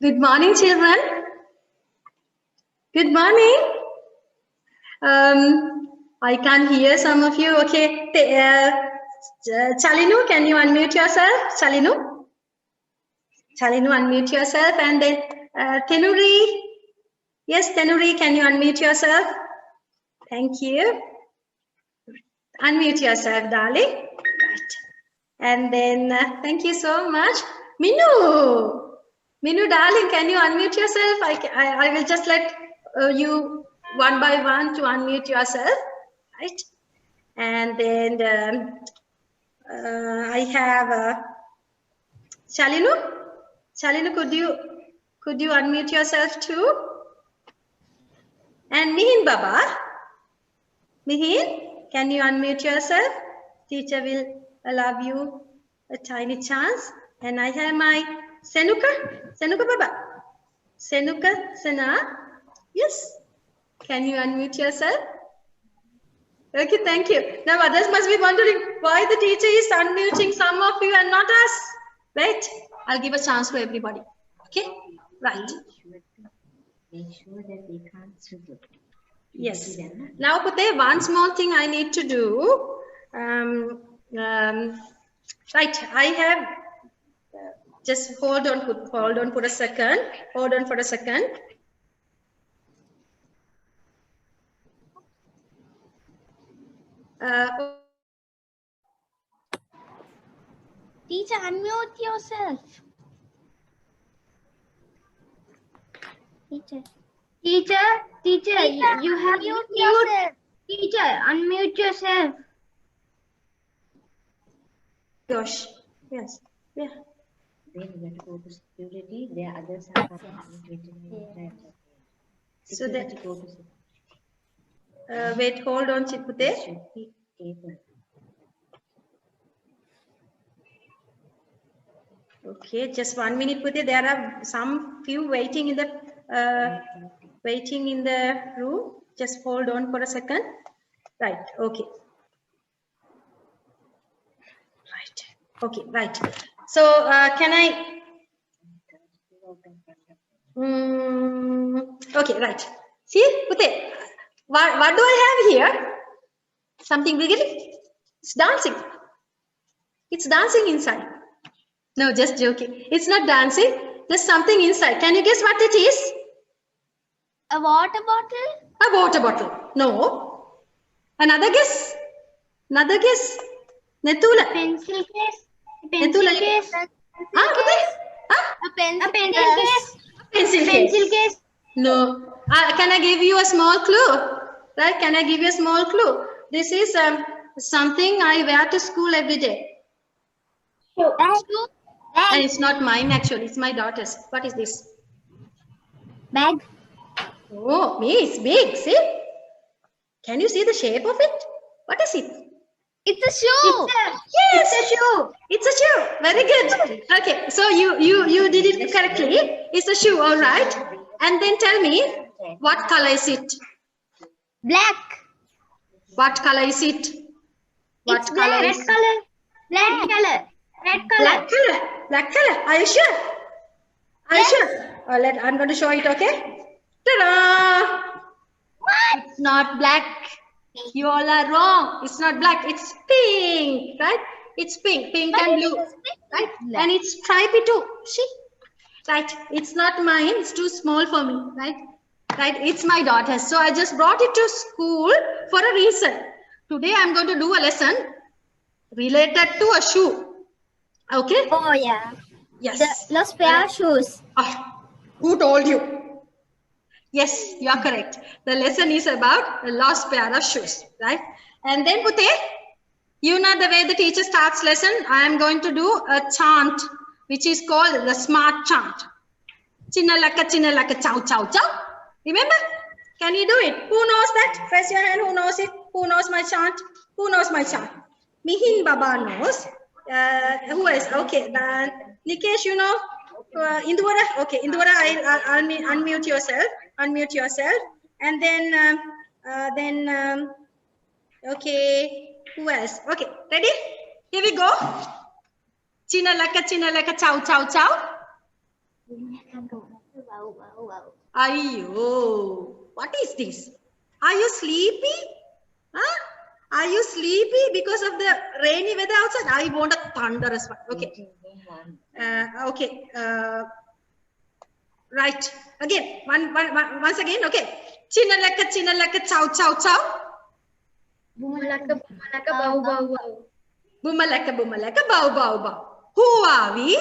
Good morning, children. Good morning. I can't hear some of you. Okay. Chalinu, can you unmute yourself? Chalinu, unmute yourself. And then Tenuri. Yes, Tenuri, can you unmute yourself? Thank you. Unmute yourself, darling. Right. And then thank you so much. Minu. Minu, darling, can you unmute yourself? I will just let you one by one to unmute yourself, right? And then I have Shalinu. Shalinu, could you unmute yourself too? And Mihin Baba. Mihin, can you unmute yourself? Teacher will allow you a tiny chance. And I have my Senuka Baba. Senuka Sena. Yes. Can you unmute yourself? Okay, thank you. Now others must be wondering why the teacher is unmuting some of you and not us. Right? I'll give a chance to everybody. Okay? Right. Make sure that they can't swim. Yes. Now, Pute, one small thing I need to do. Right. I have just hold on for a second. Hold on for a second. Teacher, unmute yourself. Teacher, you have to mute yourself. Teacher, unmute yourself. Gosh, yes, yeah. Then you have to go to security. There others are coming in 20 minutes. So that go to security. wait, hold on, Chipute. Should be able. Okay, just 1 minute, Pute. There are some few waiting in the room. Just hold on for a second. Right. Okay. Right. Okay. Right. So can I? Okay. Right. See, Pute. What do I have here? Something wiggly. It's dancing. It's dancing inside. No, just joking. It's not dancing. There's something inside. Can you guess what it is? A water bottle? A water bottle. No. Another guess? Another guess? Netula. Pencil case? Netula. Case? A pencil case? Pencil case. No. Can I give you a small clue? Right? Can I give you a small clue? This is something I wear to school every day. Bag. And it's not mine actually. It's my daughter's. What is this? Bag. Oh, me, it's big. See? Can you see the shape of it? What is it? It's a shoe. Yes, it's a shoe. It's a shoe. Very good. Okay, so you did it correctly. It's a shoe, all right. And then tell me, what color is it? Black. What color is it? What it's color black. is Red color. Black color. Red color. Black color. Black color. Are you sure? Are you sure? I'm going to show it, okay? Ta-da! What? It's not black. You all are wrong. It's not black. It's pink, right? It's pink, and blue, right? And it's stripy too. See, right? It's not mine. It's too small for me, right? Right? It's my daughter's. So I just brought it to school for a reason. Today I'm going to do a lesson related to a shoe. Okay? Oh yeah. Yes. Los pair of shoes. Who told you? Yes, you are correct. The lesson is about a lost pair of shoes, right? And then Pute, you know the way the teacher starts lesson, I am going to do a chant, which is called the smart chant. Chinnalaka, chow, chow, chow. Remember? Can you do it? Who knows that? Raise your hand. Who knows it? Who knows my chant? Who knows my chant? Mihin Baba knows. Who else? Okay, then Nikesh, you know. Indura, okay, Indura, I'll unmute yourself. Unmute yourself, and then okay, who else? Okay, ready? Here we go. Chinalaka, chow, chow, chow. Ayyo. What is this? Are you sleepy? Huh? Are you sleepy because of the rainy weather outside? I want a thunderous one. Okay. Okay. Right. Again. Once again. Okay. Chinalaka, chow, chow, chow. Bumalaka, bow, bow, bow. Bumalaka, bow, bow, bow. Who are we?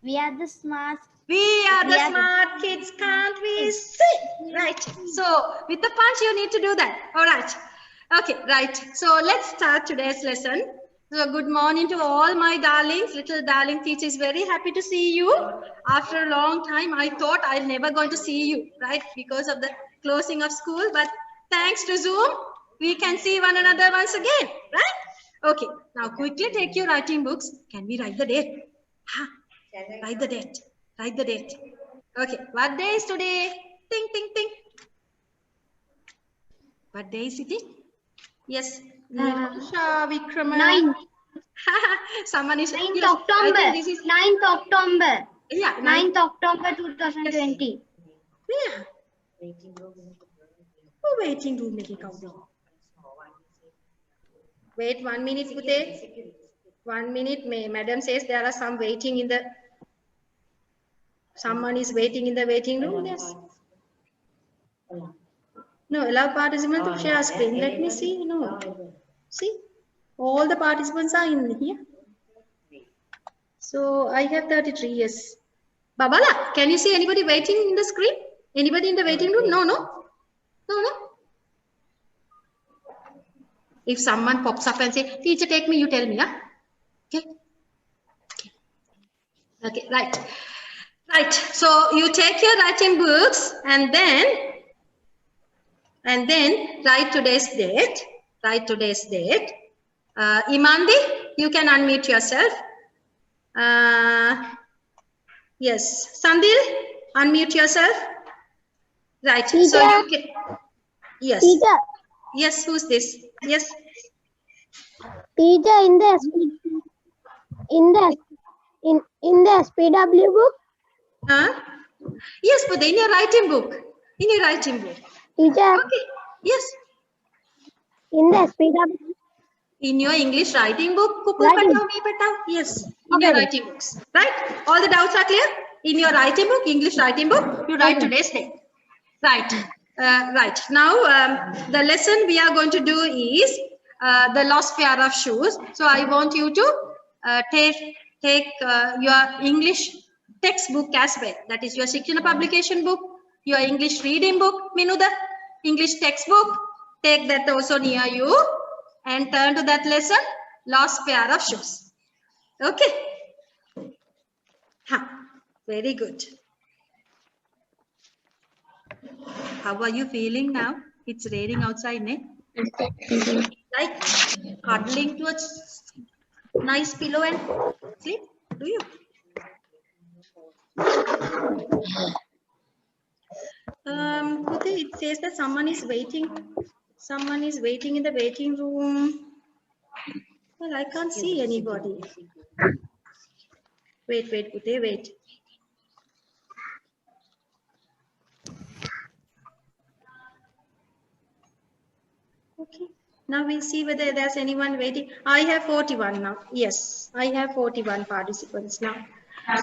We are the smart. We are the smart kids, can't we see? Right. So with the punch, you need to do that. All right. Okay, right. So let's start today's lesson. So good morning to all my darlings. Little darling teacher is very happy to see you. After a long time, I thought I'm never going to see you, right? Because of the closing of school. But thanks to Zoom, we can see one another once again, right? Okay. Now quickly take your writing books. Can we write the date? Write the date. Write the date. Okay. What day is today? Ting, ting, ting. What day is it? Yes. Nirsha Vikrama. 9th. Someone is 9th yes, October. I think this is 9th October. yeah. 9th October 2020. Yeah. Who waiting room में count? Wait 1 minute, Pute. 1 minute. Madam says there are some waiting in the. Someone is waiting in the waiting room. Yes. No, allow participants to share screen. Let me see. No. See, all the participants are in here. So I have 33. Yes. Babala, can you see anybody waiting in the screen? Anybody in the waiting room? No, no. No, no. If someone pops up and say, teacher, take me, you tell me, huh? Okay. Okay, right. Right. So you take your writing books and then write today's date. Write today's date. Imandi, you can unmute yourself. Yes. Sandil, unmute yourself. Right. Teacher. So you can. Yes. Teacher. Yes. Who's this? Yes. Teacher, in the SPW book. Yes, but in your writing book. In your writing book. Teacher. Okay. Yes. In the SPW. In your English writing book. Yes. In Okay. your writing books. Right? All the doubts are clear? In your writing book, English writing book, you write today's date. Right. Right. Now, the lesson we are going to do is the lost pair of shoes. So I want you to take your English textbook as well. That is your Shikshana publication book, your English reading book, Minuda, English textbook. Take that also near you and turn to that lesson, lost pair of shoes. Okay. Very good. How are you feeling now? It's raining outside, ne? Like cuddling to a nice pillow and sleep? Do you? It says that someone is waiting. Someone is waiting in the waiting room. Well, I can't see anybody. Wait, Pute, wait. Okay. Now we'll see whether there's anyone waiting. I have 41 now. Yes, I have 41 participants now.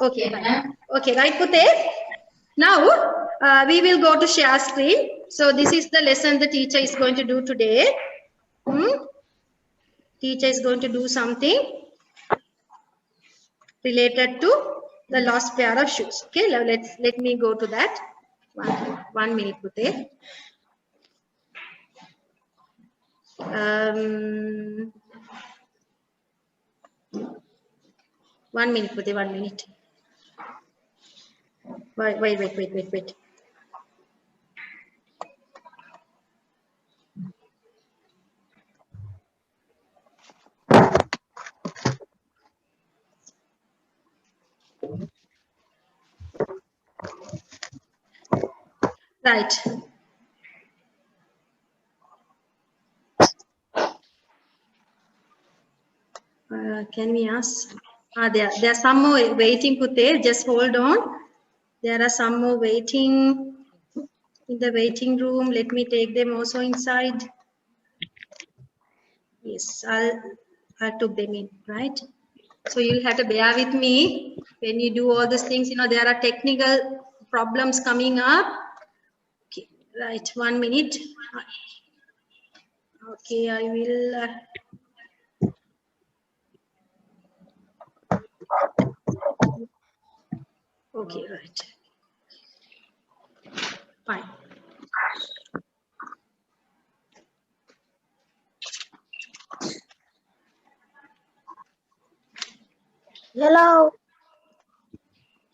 Okay, right. Okay, right, Pute. Now we will go to share screen. So this is the lesson the teacher is going to do today. Teacher is going to do something related to the lost pair of shoes. Okay, let me go to that. One minute, Pute. 1 minute, Pute, 1 minute. Wait. Right. Can we ask? There are some more waiting, Pute. Just hold on. There are some more waiting in the waiting room. Let me take them also inside. Yes, I took them in, right? So you'll have to bear with me when you do all these things. You know, there are technical problems coming up. Okay, right, 1 minute. Okay, I will. Okay, right. Fine. Hello.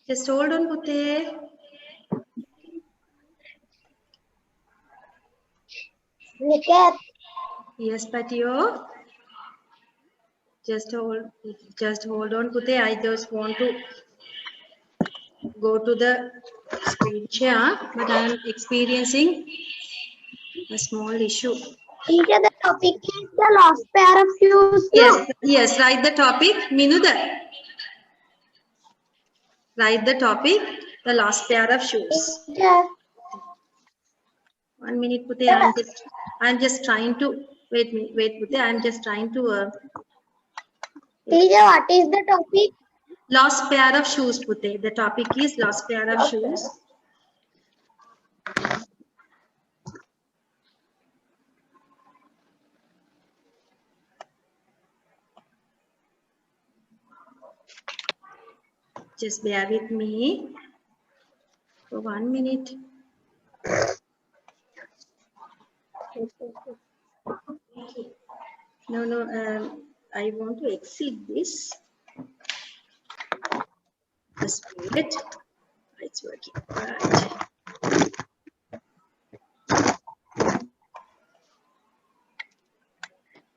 Just hold on, Pute. Niket. Yes, Patio. Just hold on, Pute. I just want to go to the screen share, but I am experiencing a small issue. Teacher, the topic is the last pair of shoes. Yes, yes, write the topic, Minuda. Write the topic, the last pair of shoes. Teacher. 1 minute, Pute. I'm just trying to wait, Pute. I'm just trying to. Teacher, what is the topic? Lost pair of shoes, Pute. The topic is lost pair of shoes. Just bear with me for 1 minute. No, I want to exceed this. Just wait. It's working. Right.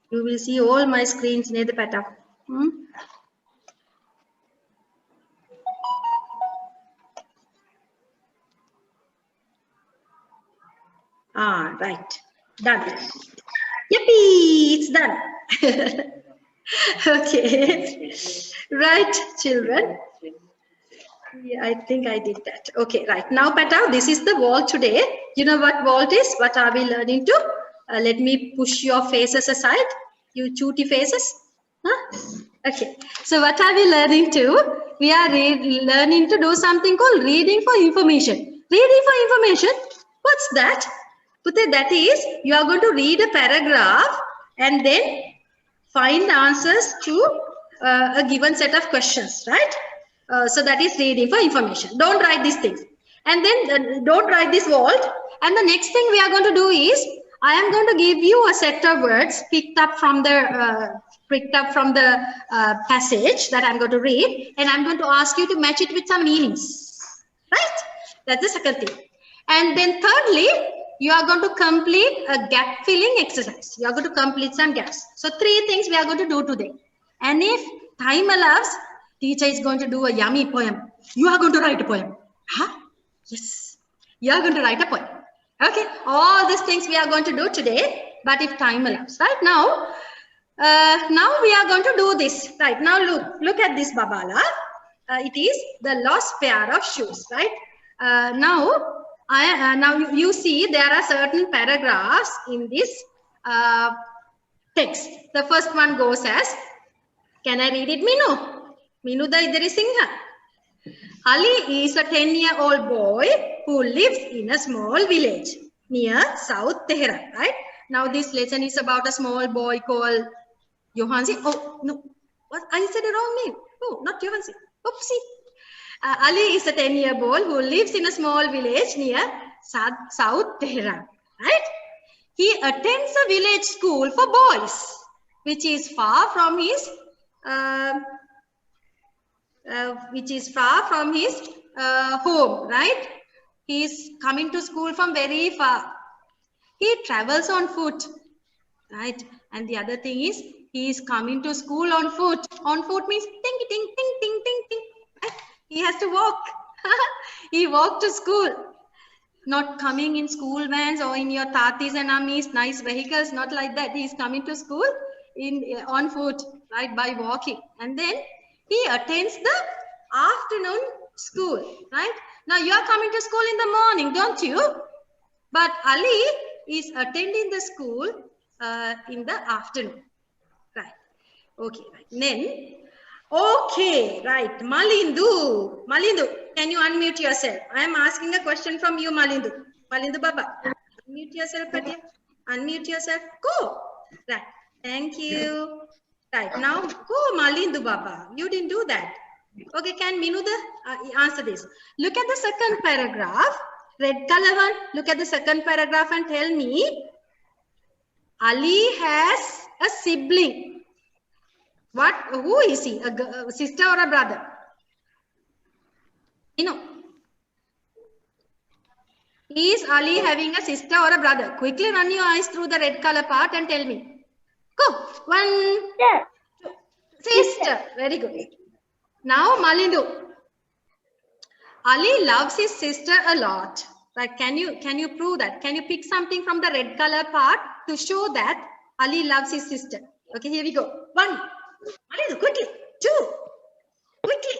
You will see all my screens near the pattern. Right. Done. Yippee! It's done. Okay. Right, children. Yeah, I think I did that. Okay, right. Now, Pata, this is the vault today. You know what vault is? What are we learning to? Let me push your faces aside. You chooty faces. Huh? Okay. So what are we learning to? We are learning to do something called reading for information. Reading for information? What's that? Pute, that is, you are going to read a paragraph and then find answers to a given set of questions, right? So that is reading for information. Don't write these things. And then don't write this vault. And the next thing we are going to do is, I am going to give you a set of words picked up from the passage that I'm going to read. And I'm going to ask you to match it with some meanings, right? That's the second thing. And then thirdly, you are going to complete a gap filling exercise. You are going to complete some gaps. So 3 things we are going to do today. And if time allows, teacher is going to do a yummy poem. You are going to write a poem. Huh? Yes. You are going to write a poem. Okay. All these things we are going to do today, but if time allows. Right now, we are going to do this. Right now, look at this Babala. It is the lost pair of shoes. Right. Now you see there are certain paragraphs in this text. The first one goes as, can I read it, Minu? Minu da idari singha. Ali is a 10-year-old boy who lives in a small village near South Tehran, right? Now this lesson is about a small boy called Johansi. Oh, no, what? I said a wrong name. Oh, not Johansi. Oopsie. Ali is a 10-year-old boy who lives in a small village near South Tehran, right? He attends a village school for boys, which is far from his home, right? He is coming to school from very far. He travels on foot, right? And the other thing is, he is coming to school on foot. On foot means ting, ting, ting, ting, ting, ting. He has to walk. He walked to school. Not coming in school vans or in your tatis and ammis, nice vehicles, not like that. He is coming to school on foot, right, by walking. And then he attends the afternoon school, right? Now you are coming to school in the morning, don't you? But Ali is attending the school in the afternoon, right? Okay, right. Then, okay, right. Malindu, can you unmute yourself? I am asking a question from you, Malindu. Malindu Baba, unmute yourself, Patia. Unmute yourself. Go. Right. Thank you. Right. Now, go, Malindu Baba. You didn't do that. Okay, can Minuda answer this? Look at the second paragraph. Red color one. Look at the second paragraph and tell me. Ali has a sibling. What? Who is he? A sister or a brother? You know. Is Ali having a sister or a brother? Quickly run your eyes through the red color part and tell me. Go. One. Sister. Very good. Now, Malindu. Ali loves his sister a lot. Right? Can you prove that? Can you pick something from the red color part to show that Ali loves his sister? Okay, here we go. One. Malindu, quickly. Two. Quickly.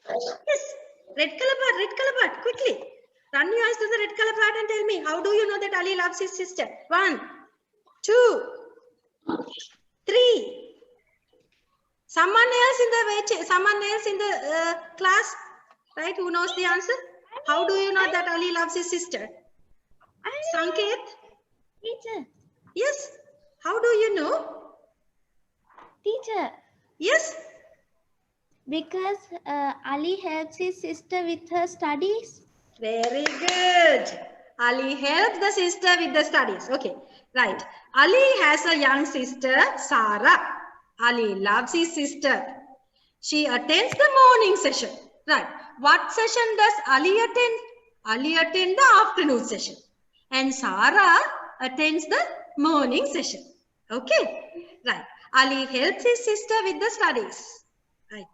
Yes. Red color part. Quickly. Run your eyes to the red color part and tell me, how do you know that Ali loves his sister? 1, 2, 3. Someone else in the class, right? Who knows the answer? How do you know that Ali loves his sister? Sanket? Teacher. Yes. How do you know? Teacher. Yes. Because Ali helps his sister with her studies. Very good. Ali helps the sister with the studies. Okay, right. Ali has a young sister, Sarah. Ali loves his sister. She attends the morning session. Right. What session does Ali attend? Ali attends the afternoon session. And Sarah attends the morning session. Okay. Right. Ali helps his sister with the studies. Right.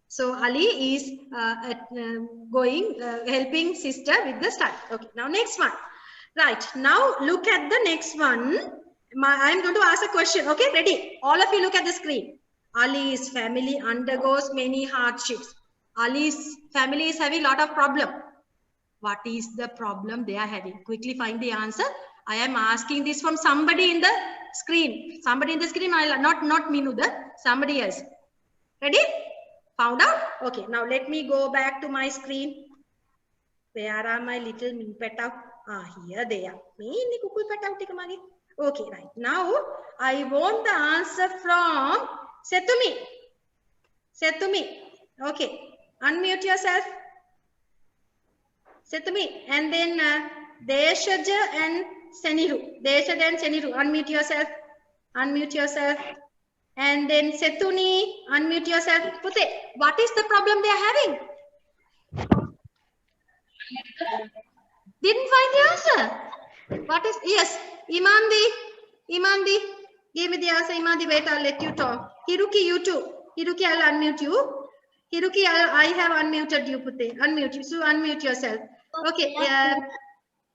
So Ali is helping sister with the study. Okay, now next one. Right, now look at the next one. I'm going to ask a question. Okay, ready? All of you look at the screen. Ali's family undergoes many hardships. Ali's family is having a lot of problem. What is the problem they are having? Quickly find the answer. I am asking this from somebody in the screen. Somebody in the screen, not Minuda, somebody else. Ready? Found out? Okay, now let me go back to my screen. Where are my little min petau? Here they are. Okay, right. Now I want the answer from Setumi. Setumi. Okay, unmute yourself. Setumi. And then Deshaja and Seniru. Deshaja and Seniru. Unmute yourself. Unmute yourself. And then Setuni, unmute yourself. Pute, what is the problem they are having? Didn't find the answer. What is, yes, Imandi, give me the answer. Imandi, wait, I'll let you talk. Hiruki, you too. Hiruki, I'll unmute you. Hiruki, I have unmuted you, Pute. Unmute you, so unmute yourself. Okay,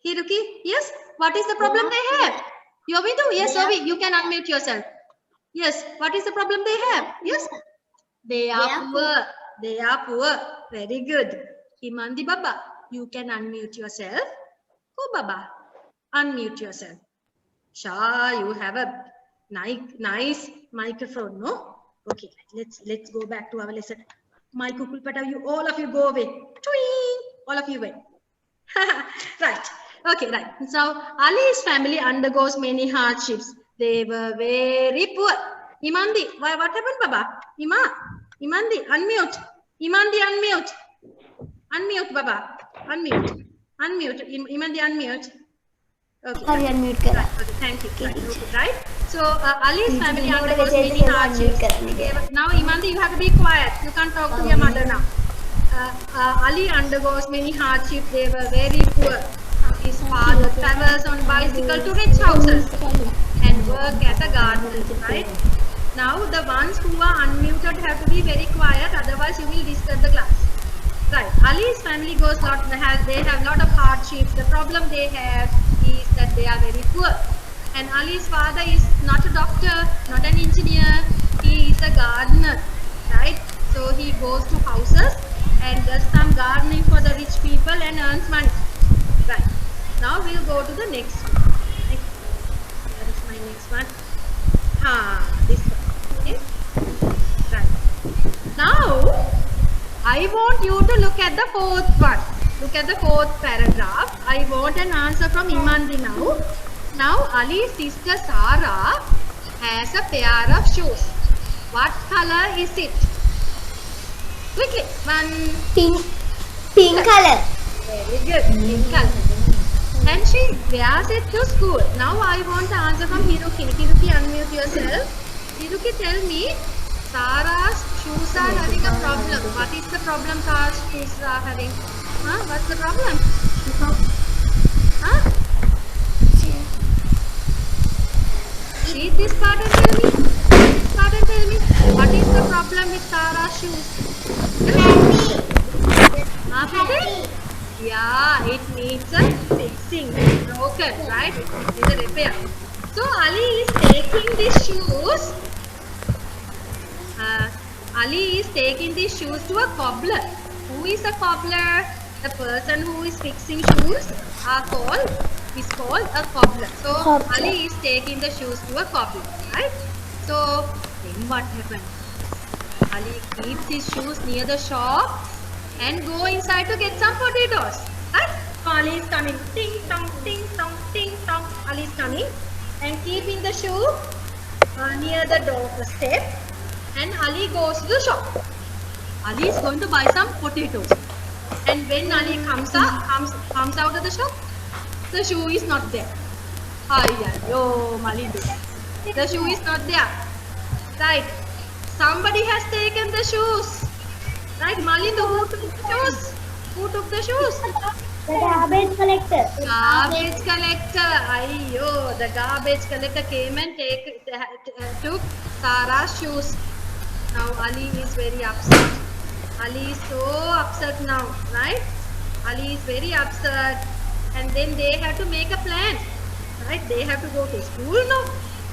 Hiruki, yes, what is the problem they have? Yovidu, yes, Yovi, you can unmute yourself. Yes, what is the problem they have? Yes, they are poor. They are poor. Very good. Imandi Baba, you can unmute yourself. Go Baba, unmute yourself. Shah, you have a nice microphone, no? Okay, let's go back to our lesson. My kukul pata, you all of you go away. Twing! All of you went. Right. Okay, right. So Ali's family undergoes many hardships. They were very poor. Imandi, what happened, Baba? Imandi, unmute. Imandi, unmute. Unmute, Baba. Unmute. Imandi, unmute. Okay. Unmute. Right. Okay, thank you. Right. So Ali's family undergoes many hardships. Now, Imandi, you have to be quiet. You can't talk to your mother now. Ali undergoes many hardships. They were very poor. His father travels on bicycle to rich houses and work at a garden, right? Now the ones who are unmuted have to be very quiet, otherwise you will disturb the class. Right. Ali's family goes they have lot of hardships. The problem they have is that they are very poor. And Ali's father is not a doctor, not an engineer. He is a gardener, right? So he goes to houses and does some gardening for the rich people and earns money. Right. Now we'll go to the next one. Right. Where is my next one? This one. Okay. Right. Now I want you to look at the fourth one. Look at the fourth paragraph. I want an answer from Imandi now. Now Ali's sister Sarah has a pair of shoes. What color is it? Quickly. One. Pink color. Very good. Pink color. And she wears it to school. Now I want the answer from Hiruki. Hiruki, unmute yourself. Hiruki, tell me. Sarah's shoes are having a problem. What is the problem Sarah's shoes are having? What's the problem? Read this part and tell me. This part and tell me. What is the problem with Sarah's shoes? Heavy. Yeah, it needs a fixing. Broken, right? It needs a repair. So Ali is taking these shoes. Ali is taking these shoes to a cobbler. Who is a cobbler? The person who is fixing shoes is called a cobbler. So Ali is taking the shoes to a cobbler, right? So then what happens? Ali keeps his shoes near the shop and go inside to get some potatoes. Right? So Ali is coming. Ting tong, ting tong, ting tong. Ali is coming and keeping the shoe near the door step. And Ali goes to the shop. Ali is going to buy some potatoes. And when Ali comes out of the shop, the shoe is not there. Yo, Malindu. The shoe is not there. Right. Somebody has taken the shoes. Right, Malindu, who took the shoes? Who took the shoes? The garbage collector. Garbage collector. Ayyo, the garbage collector came and took Sarah's shoes. Now Ali is very upset. Ali is so upset now, right? Ali is very upset, and then they have to make a plan, right? They have to go to school now.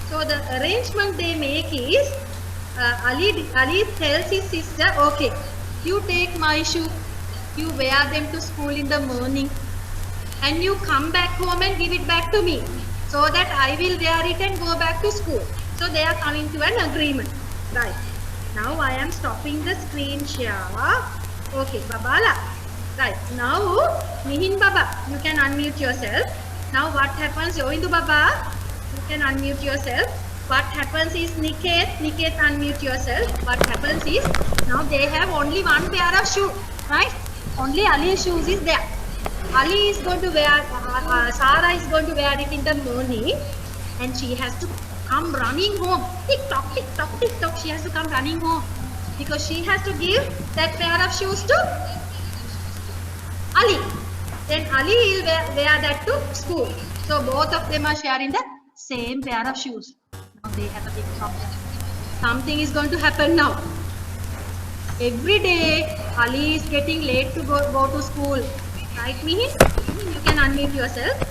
So the arrangement they make is Ali tells his sister, okay, you take my shoe, you wear them to school in the morning, and you come back home and give it back to me, so that I will wear it and go back to school. So they are coming to an agreement, right? Now I am stopping the screen share. Okay, Babala. Right, now Mihin Baba, you can unmute yourself. Now what happens, Yoindu Baba, you can unmute yourself. What happens is Niket, unmute yourself. What happens is, now they have only one pair of shoes, right? Only Ali's shoes is there. Ali is going to wear, Sarah is going to wear it in the morning, and she has to come running home. Tick tock, tick tock, tick tock. She has to come running home because she has to give that pair of shoes to Ali. Then Ali will wear that to school. So both of them are sharing the same pair of shoes. Now they have a big problem. Something is going to happen now. Every day Ali is getting late to go to school. Right, Mihin? You can unmute yourself.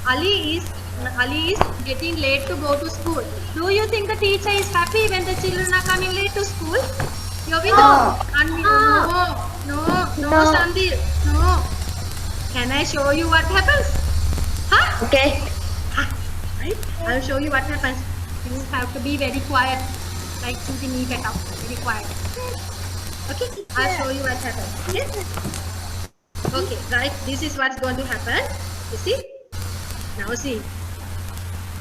Ali is getting late to go to school. Do you think the teacher is happy when the children are coming late to school? No, Sandil. No. Can I show you what happens? Okay. Right? I'll show you what happens. You have to be very quiet. Like something you get up. Very quiet. Okay? I'll show you what happens. Okay? Okay, right. This is what's going to happen. You see? Now see.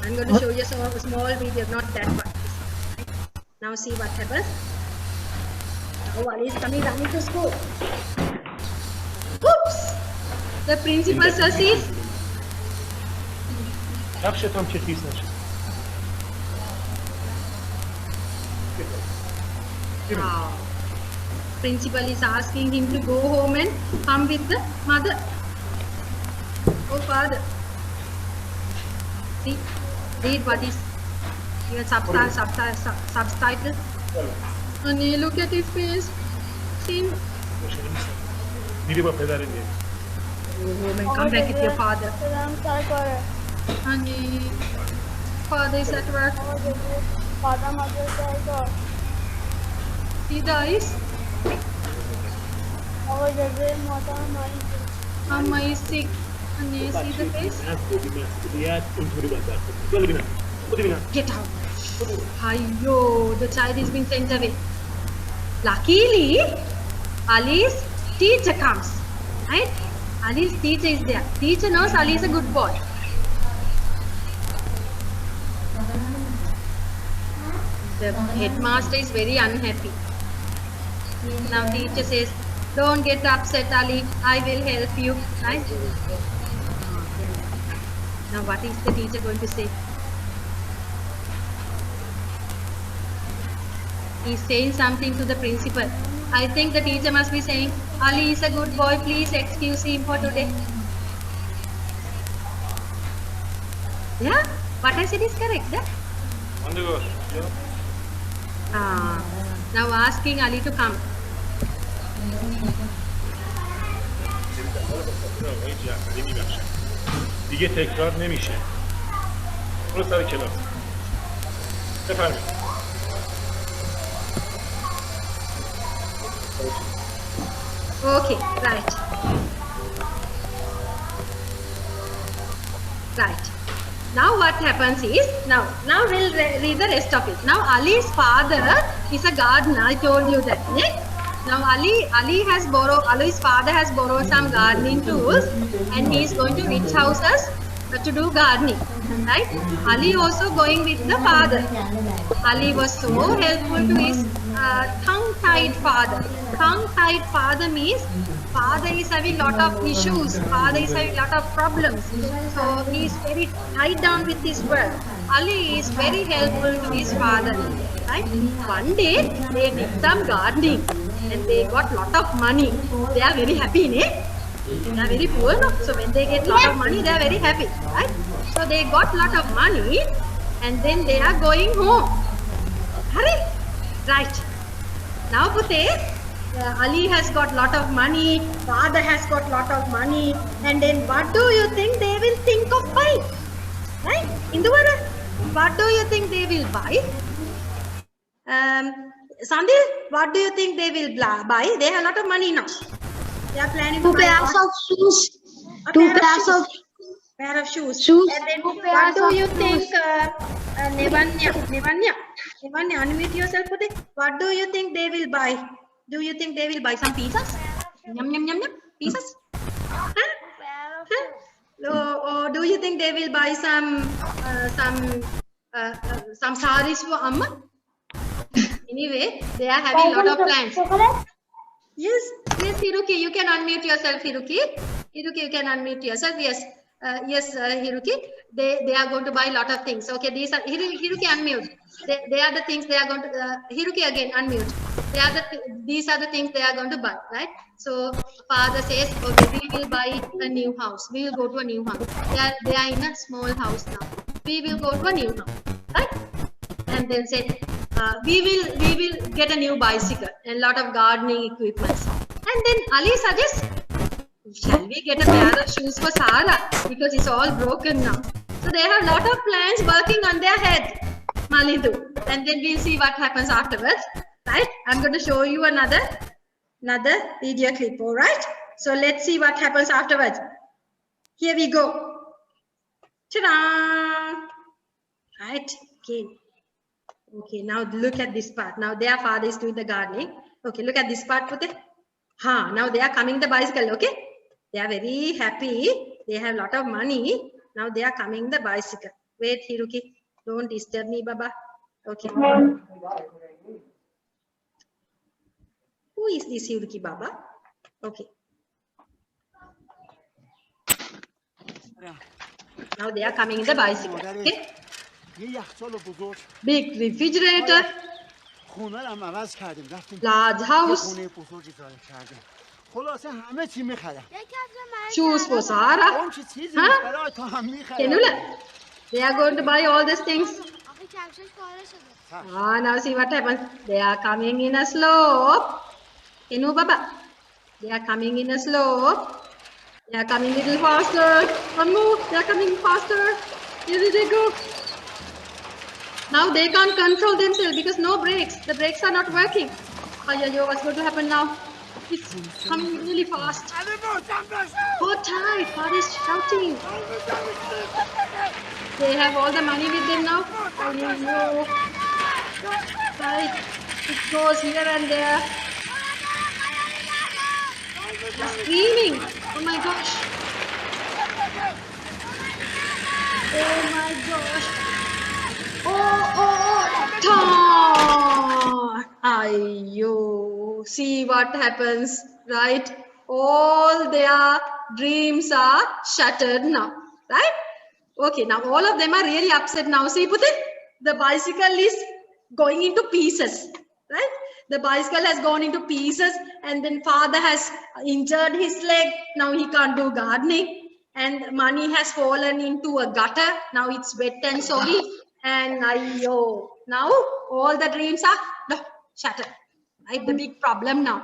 I'm going to show you a small video, not that one. Now see what happens. Now Ali is coming running to school. Oops! The principal says, Jak się tam cię cisnąć? wow. Principal is asking him to go home and come with the mother. Oh, father. See, read what is your subtitle. Honey, look at his face. See? Diriba pedare diye. Go home and come back with your father. Honey, father is at work. See the eyes? Mama is sick. Can you see the face? Get out. Ayyo, the child is being sent away. Luckily, Ali's teacher comes. Right? Ali's teacher is there. Teacher knows Ali is a good boy. The headmaster is very unhappy. Now teacher says, don't get upset, Ali. I will help you. Right? Now what is the teacher going to say? He's saying something to the principal. I think the teacher must be saying, Ali is a good boy, please excuse him for today. Yeah? What I said is correct, yeah? Now asking Ali to come. دیگه تکرار نمیشه. برو سر کلاس. بفرمایید. Okay, right. Right. Now what happens is, now we'll read the rest of it. Now Ali's father is a gardener, I told you that. Yeah? Now Ali's father has borrowed some gardening tools and he is going to rich houses to do gardening. Right? Ali also going with the father. Ali was so helpful to his tongue-tied father. Tongue-tied father means father is having lot of issues. Father is having lot of problems. So he is very tied down with his work. Ali is very helpful to his father. Right? One day they did some gardening and they got lot of money. They are very happy, ne? They are very poor, no? So when they get lot of money, they are very happy, right? So they got lot of money and then they are going home. Hurry! Right. Now Pute, Ali has got lot of money, father has got lot of money, and then what do you think they will think of buying? Right? Induvara, what do you think they will buy? Sandil, what do you think they will buy? They have a lot of money now. They are planning to buy pairs of shoes. a Two pair of shoes. shoes. And then Two what pairs do of you shoes. think, Nevanya, unmute yourself, Pute. What do you think they will buy? Do you think they will buy some pizzas? Yum, yum, yum, yum. Pizzas? Huh? Or do you think they will buy some saris for Amma? Anyway, they are having a lot of plans. Yes, Hiruki, you can unmute yourself, Hiruki. Hiruki, you can unmute yourself. Yes, Hiruki. They are going to buy a lot of things. Okay, these are Hiruki, unmute. They are the things they are going to. Hiruki again, unmute. These are the things they are going to buy, right? So father says, okay, we will buy a new house. We will go to a new house. They are in a small house now. We will go to a new house, right? And then said, we will get a new bicycle and a lot of gardening equipments. And then Ali suggests, shall we get a pair of shoes for Sara? Because it's all broken now. So they have a lot of plans working on their head, Malidu. And then we'll see what happens afterwards. Right? I'm going to show you another video clip, all right? So let's see what happens afterwards. Here we go. Ta-da! Right? Okay, now look at this part. Now their father is doing the gardening. Okay, look at this part, Pute. Now they are coming the bicycle, okay? They are very happy. They have a lot of money. Now they are coming the bicycle. Wait, Hiruki. Don't disturb me, Baba. Okay. Who is this Hiruki, Baba? Okay. Now they are coming in the bicycle, okay? Big refrigerator, large house, shoes for Sara. Kenula, they are going to buy all these things. Now see what happens. They are coming in a slope. Kenu Baba, they are coming in a slope. They are coming a little faster. One more, they are coming faster. Here they go. Now they can't control themselves because no brakes. The brakes are not working. Yo, what's going to happen now? It's coming really fast. Oh, tight. Father is shouting. They have all the money with them now. Yo. Right. It goes here and there. They're screaming. Oh my gosh. Oh my gosh. Oh. Ayyo. See what happens, right? All their dreams are shattered now, right? Okay, now all of them are really upset now. See, Putin, the bicycle is going into pieces, right? The bicycle has gone into pieces, and then father has injured his leg. Now he can't do gardening, and money has fallen into a gutter. Now it's wet and soggy, and now all the dreams are shattered. Right, the big problem now.